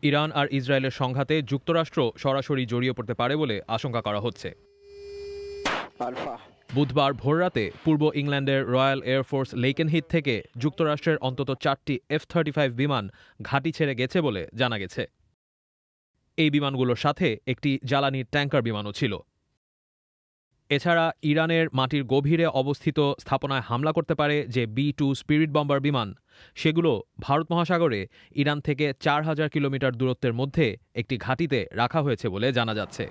Iran আর ইসরায়েলের সংঘাতে যুক্তরাষ্ট্র সরাসরি জড়িয়ে পড়তে পারে বলে আশঙ্কা করা হচ্ছে। বুধবার ভোররাতে পূর্ব ইংল্যান্ডের রয়্যাল এয়ারফোর্স লেকেনহিথ থেকে যুক্তরাষ্ট্রের অন্তত 4টি F-35 বিমান ঘাঁটি ছেড়ে গেছে বলে জানা গেছে। এই বিমানগুলোর সাথে একটি জ্বালানির ট্যাঙ্কার বিমানও ছিল। এছাড়া ইরানের মাটির গভীরে অবস্থিত স্থাপনায় হামলা করতে পারে যে B-2 স্পিরিট বম্বার বিমান, সেগুলো ভারত মহাসাগরে ইরান থেকে 4000 কিলোমিটার দূরত্বের মধ্যে একটি ঘাঁটিতে রাখা হয়েছে বলে জানা যাচ্ছে।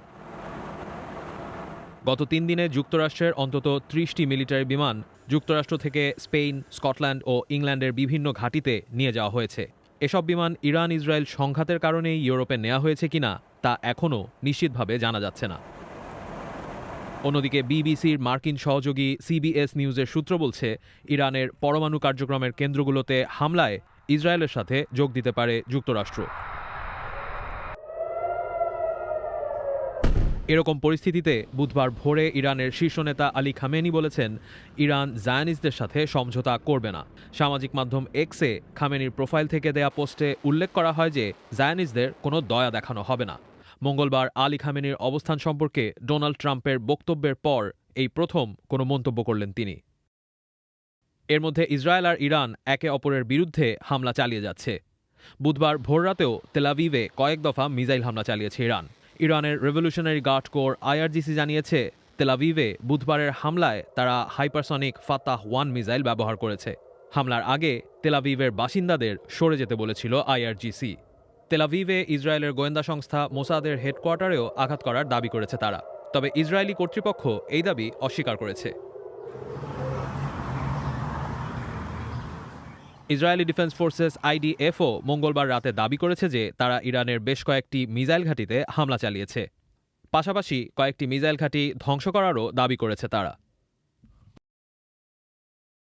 গত 3 দিনে যুক্তরাষ্ট্রের অন্তত 30টি মিলিটারি বিমান যুক্তরাষ্ট্র থেকে স্পেন, স্কটল্যান্ড ও ইংল্যান্ডের বিভিন্ন ঘাঁটিতে নিয়ে যাওয়া হয়েছে। এসব বিমান ইরান ইসরায়েল সংঘাতের কারণেই ইউরোপে নেওয়া হয়েছে কিনা তা এখনও নিশ্চিতভাবে জানা যাচ্ছে না। অন্যদিকে বিবিসির মার্কিন সহযোগী CBS নিউজের সূত্র বলছে, ইরানের পরমাণু কার্যক্রমের কেন্দ্রগুলোতে হামলায় ইসরায়েলের সাথে যোগ দিতে পারে যুক্তরাষ্ট্র। এরকম পরিস্থিতিতে বুধবার ভোরে ইরানের শীর্ষ নেতা আলী খামেনি বলেছেন, ইরান জায়নিস্টদের সাথে সমঝোতা করবে না। সামাজিক মাধ্যম এক্সে খামেনির প্রোফাইল থেকে দেয়া পোস্টে উল্লেখ করা হয় যে জায়নিস্টদের কোনো দয়া দেখানো হবে না। মঙ্গলবার আলী খামেনির অবস্থান সম্পর্কে ডোনাল্ড ট্রাম্পের বক্তব্যের পর এই প্রথম কোনো মন্তব্য করলেন তিনি। এর মধ্যে ইসরায়েল আর ইরান একে অপরের বিরুদ্ধে হামলা চালিয়ে যাচ্ছে। বুধবার ভোররাতেও তেলাভিভে কয়েক দফা মিসাইল হামলা চালিয়েছে ইরান। ইরানের রেভলিউশনারি গার্ড কোর IRGC জানিয়েছে, তেলাভিভে বুধবারের হামলায় তারা হাইপারসনিক ফাতাহ-1 মিসাইল ব্যবহার করেছে। হামলার আগে তেলাভিভের বাসিন্দাদের সরে যেতে বলেছিল IRGC। তেলাভিভে ইসরায়েলের গোয়েন্দা সংস্থা মোসাদের হেডকোয়ার্টারেও আঘাত করার দাবি করেছে তারা, তবে ইসরায়েলি কর্তৃপক্ষ এই দাবি অস্বীকার করেছে। ইসরায়েলি ডিফেন্স ফোর্সেস IDFও মঙ্গলবার রাতে দাবি করেছে যে তারা ইরানের বেশ কয়েকটি মিসাইল ঘাঁটিতে হামলা চালিয়েছে। পাশাপাশি কয়েকটি মিসাইল ঘাঁটি ধ্বংস করারও দাবি করেছে তারা।